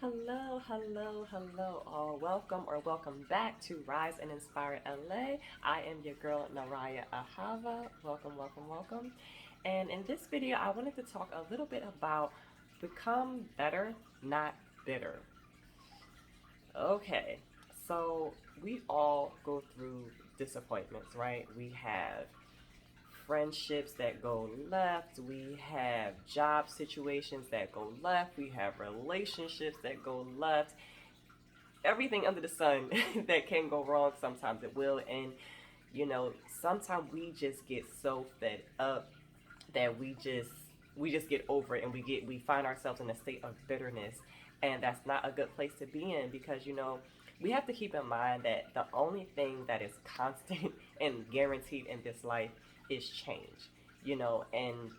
Hello, hello, hello, all. Welcome or welcome back to Rise and Inspire LA. I am your girl, Naraya Ahava. Welcome, welcome, welcome. And in this video, I wanted to talk a little bit about become better, not bitter. Okay, so we all go through disappointments, right? We have friendships that go left, we have job situations that go left, we have relationships that go left, everything under the sun that can go wrong. Sometimes it will, and sometimes we just get so fed up that we just get over it, and we find ourselves in a state of bitterness, and that's not a good place to be in, because we have to keep in mind that the only thing that is constant and guaranteed in this life is change. And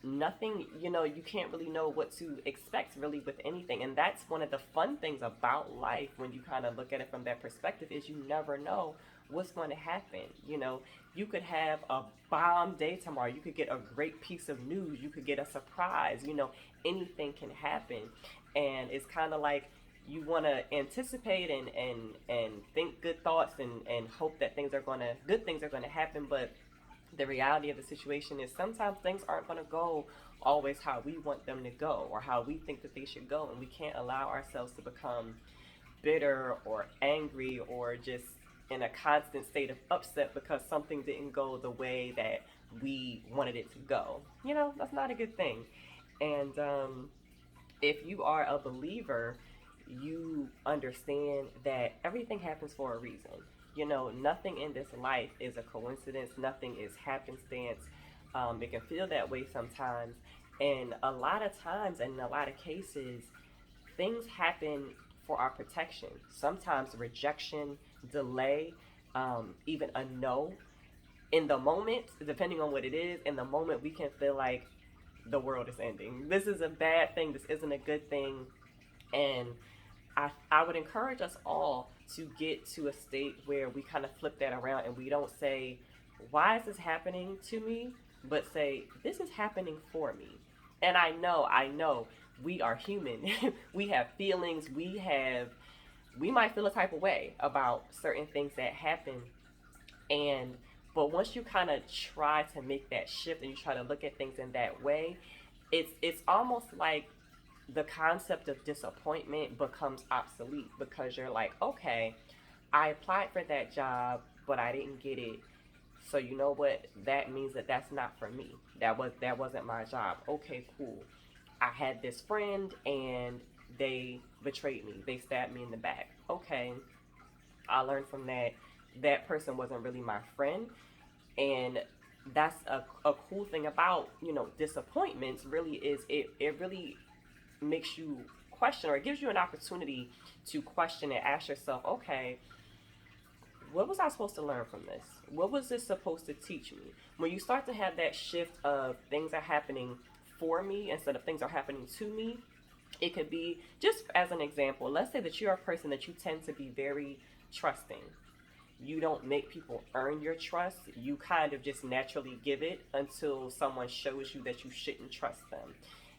nothing, you can't really know what to expect really with anything. And that's one of the fun things about life, when you kind of look at it from that perspective, is you never know what's going to happen. You could have a bomb day tomorrow, you could get a great piece of news, you could get a surprise. Anything can happen. And it's kind of like you want to anticipate and think good thoughts, and hope that good things are going to happen. But the reality of the situation is sometimes things aren't going to go always how we want them to go, or how we think that they should go, and we can't allow ourselves to become bitter or angry, or just in a constant state of upset because something didn't go the way that we wanted it to go. That's not a good thing. And if you are a believer, you understand that everything happens for a reason. Nothing in this life is a coincidence, nothing is happenstance. It can feel that way sometimes. And a lot of times, and in a lot of cases, things happen for our protection. Sometimes rejection, delay, even a no. In the moment, depending on what it is, in the moment we can feel like the world is ending. This is a bad thing. This isn't a good thing. And I would encourage us all to get to a state where we kind of flip that around, and we don't say, why is this happening to me? But say, this is happening for me. And I know, we are human. We have feelings. We might feel a type of way about certain things that happen. And but once you kind of try to make that shift, and you try to look at things in that way, it's almost like the concept of disappointment becomes obsolete, because you're like, okay, I applied for that job, but I didn't get it. So you know what? That means that that's not for me. That wasn't my job. Okay, cool. I had this friend, and they betrayed me. They stabbed me in the back. Okay, I learned from that. That person wasn't really my friend. And that's a cool thing about disappointments. Really, is it really makes you question, or it gives you an opportunity to question and ask yourself, okay, what was I supposed to learn from this? What was this supposed to teach me? When you start to have that shift of things are happening for me instead of things are happening to me, it could be, just as an example, let's say that you're a person that you tend to be very trusting. You don't make people earn your trust. You kind of just naturally give it until someone shows you that you shouldn't trust them.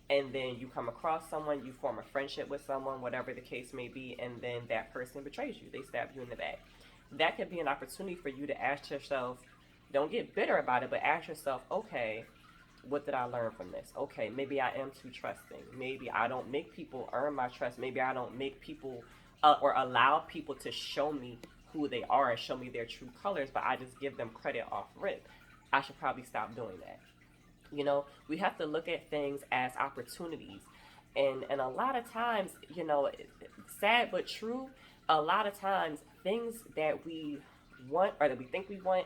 And then you come across someone, you form a friendship with someone, whatever the case may be, and then that person betrays you. They stab you in the back. That could be an opportunity for you to ask yourself, don't get bitter about it, but ask yourself, okay, what did I learn from this? Okay, maybe I am too trusting. Maybe I don't make people earn my trust. Maybe I don't make people or allow people to show me who they are and show me their true colors, but I just give them credit off rip. I should probably stop doing that. We have to look at things as opportunities. And a lot of times, sad but true, a lot of times things that we want, or that we think we want,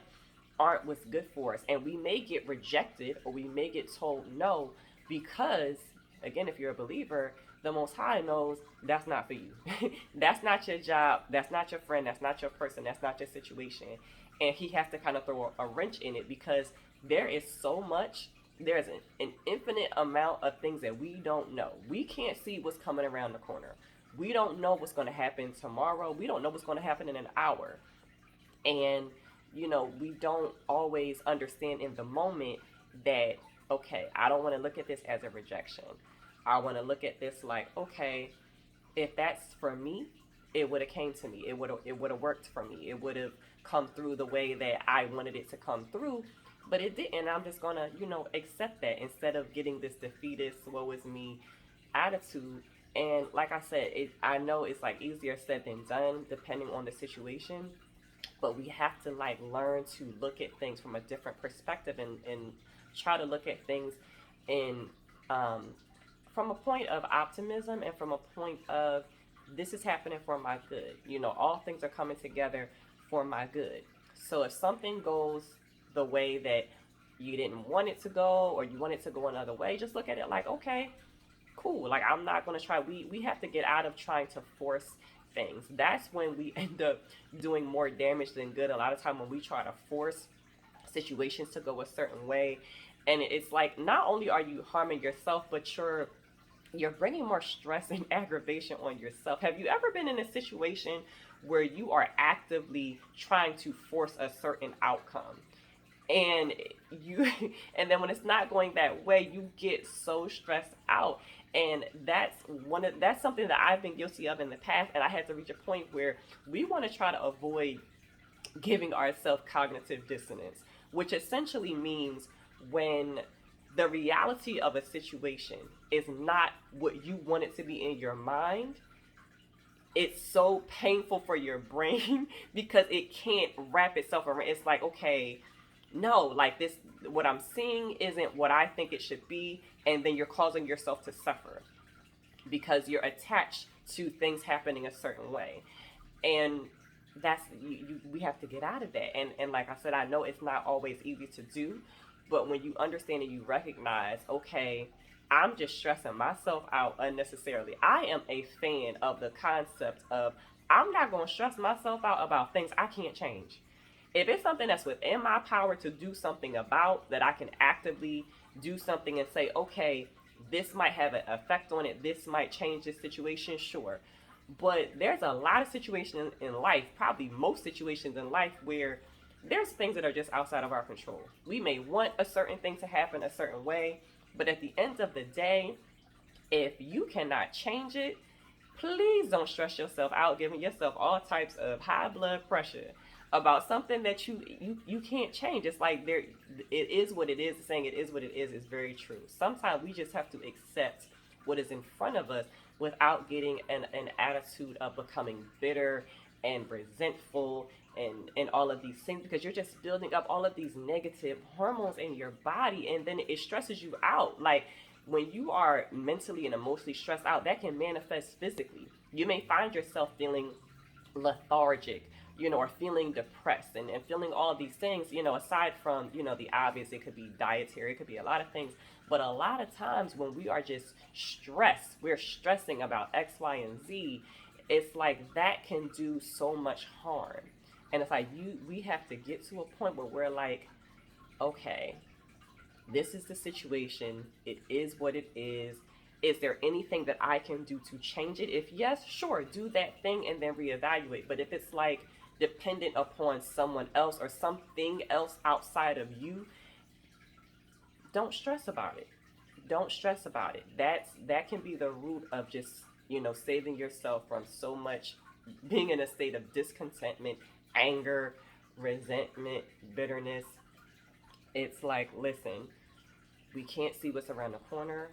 aren't what's good for us. And we may get rejected, or we may get told no, because, again, if you're a believer, the Most High knows that's not for you. That's not your job. That's not your friend. That's not your person. That's not your situation. And He has to kind of throw a wrench in it, because there is so much. There's an infinite amount of things that we don't know. We can't see what's coming around the corner. We don't know what's going to happen tomorrow. We don't know what's going to happen in an hour. And we don't always understand in the moment that, okay, I don't want to look at this as a rejection. I want to look at this like, okay, If that's for me, it would have came to me. It would have worked for me. It would have come through the way that I wanted it to come through. But it didn't. I'm just gonna, accept that instead of getting this defeatist, woe is me attitude. And like I said, I know it's like easier said than done depending on the situation, but we have to like learn to look at things from a different perspective, and try to look at things in um, from a point of optimism, and from a point of this is happening for my good. All things are coming together for my good. So if something goes the way that you didn't want it to go, or you want it to go another way, just look at it like, okay, cool. Like, I'm not going to try. We have to get out of trying to force things. That's when we end up doing more damage than good. A lot of time when we try to force situations to go a certain way, and it's like not only are you harming yourself, but you're bringing more stress and aggravation on yourself. Have you ever been in a situation where you are actively trying to force a certain outcome, and you and then when it's not going that way, you get so stressed out? And that's something that I've been guilty of in the past, and I had to reach a point where we want to try to avoid giving ourselves cognitive dissonance, which essentially means when the reality of a situation is not what you want it to be in your mind, it's so painful for your brain because it can't wrap itself around. It's like, okay, no, like this, what I'm seeing isn't what I think it should be. And then you're causing yourself to suffer because you're attached to things happening a certain way. And that's we have to get out of that. And like I said, I know it's not always easy to do, but when you understand and you recognize, okay, I'm just stressing myself out unnecessarily. I am a fan of the concept of I'm not going to stress myself out about things I can't change. If it's something that's within my power to do something about, that I can actively do something and say, okay, this might have an effect on it, this might change this situation, sure. But there's a lot of situations in life, probably most situations in life, where there's things that are just outside of our control. We may want a certain thing to happen a certain way, but at the end of the day, if you cannot change it, please don't stress yourself out giving yourself all types of high blood pressure about something that you can't change. It's like there it is what it is. Saying it is what it is very true. Sometimes we just have to accept what is in front of us without getting an attitude of becoming bitter and resentful and all of these things, because you're just building up all of these negative hormones in your body, and then it stresses you out. Like, when you are mentally and emotionally stressed out, that can manifest physically. You may find yourself feeling lethargic, or feeling depressed, and feeling all of these things, aside from, the obvious. It could be dietary, it could be a lot of things. But a lot of times when we are just stressed, we're stressing about X, Y, and Z, it's like that can do so much harm. And it's like we have to get to a point where we're like, okay, this is the situation. It is what it is. Is there anything that I can do to change it? If yes, sure, do that thing and then reevaluate. But if it's like dependent upon someone else or something else outside of you, don't stress about it. Don't stress about it. That can be the root of just, saving yourself from so much being in a state of discontentment, anger, resentment, bitterness. It's like, listen, we can't see what's around the corner.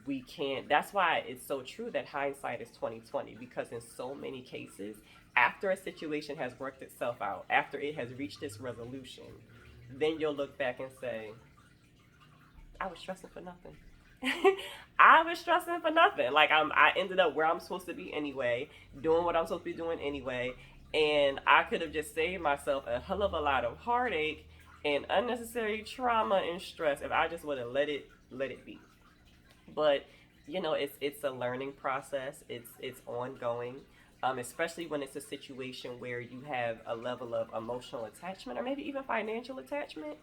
We can't. That's why it's so true that hindsight is 2020, because in so many cases, after a situation has worked itself out, after it has reached its resolution, then you'll look back and say, I was stressing for nothing. I was stressing for nothing. Like, I ended up where I'm supposed to be anyway, doing what I'm supposed to be doing anyway, and I could have just saved myself a hell of a lot of heartache and unnecessary trauma and stress if I just would have let it be. But it's a learning process. It's ongoing, especially when it's a situation where you have a level of emotional attachment or maybe even financial attachment,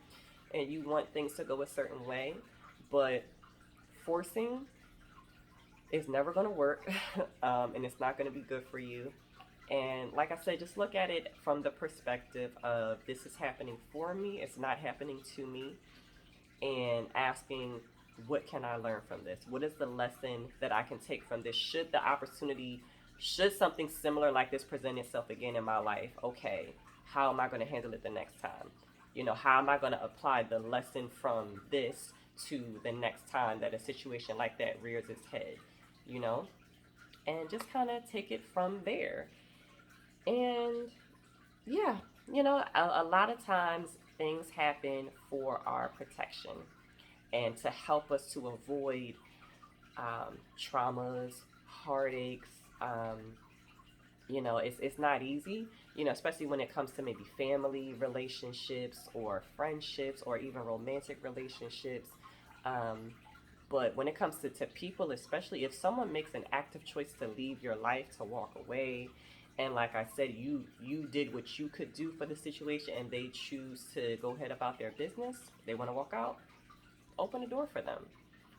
and you want things to go a certain way, but forcing is never going to work, and it's not going to be good for you. And like I said, just look at it from the perspective of this is happening for me, it's not happening to me, and asking, what can I learn from this? What is the lesson that I can take from this? Should the opportunity Should something similar like this present itself again in my life, okay, how am I going to handle it the next time? You know, how am I going to apply the lesson from this to the next time that a situation like that rears its head, you know? And just kind of take it from there. And yeah, you know, a lot of times things happen for our protection and to help us to avoid traumas, heartaches. You know, it's not easy, you know, especially when it comes to maybe family relationships or friendships or even romantic relationships. Um, but when it comes to people, especially if someone makes an active choice to leave your life, to walk away, and like I said, you did what you could do for the situation, and they choose to go ahead about their business, they want to walk out, open the door for them.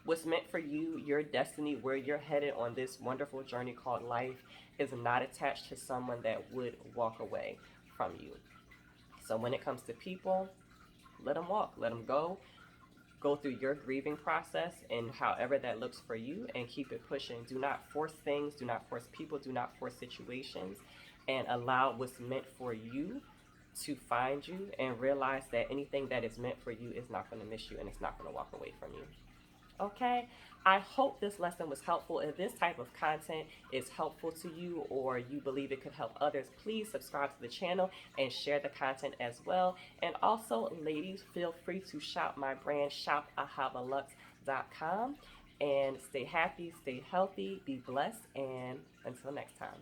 What's meant for you, your destiny, where you're headed on this wonderful journey called life, is not attached to someone that would walk away from you. So when it comes to people, let them walk, let them go through your grieving process and however that looks for you, and keep it pushing. Do not force things, do not force people, do not force situations, and allow what's meant for you to find you, and realize that anything that is meant for you is not going to miss you and it's not going to walk away from you. Okay, I hope this lesson was helpful. If this type of content is helpful to you, or you believe it could help others, please subscribe to the channel and share the content as well. And also, ladies, feel free to shop my brand, shopahavalux.com. And stay happy, stay healthy, be blessed, and until next time.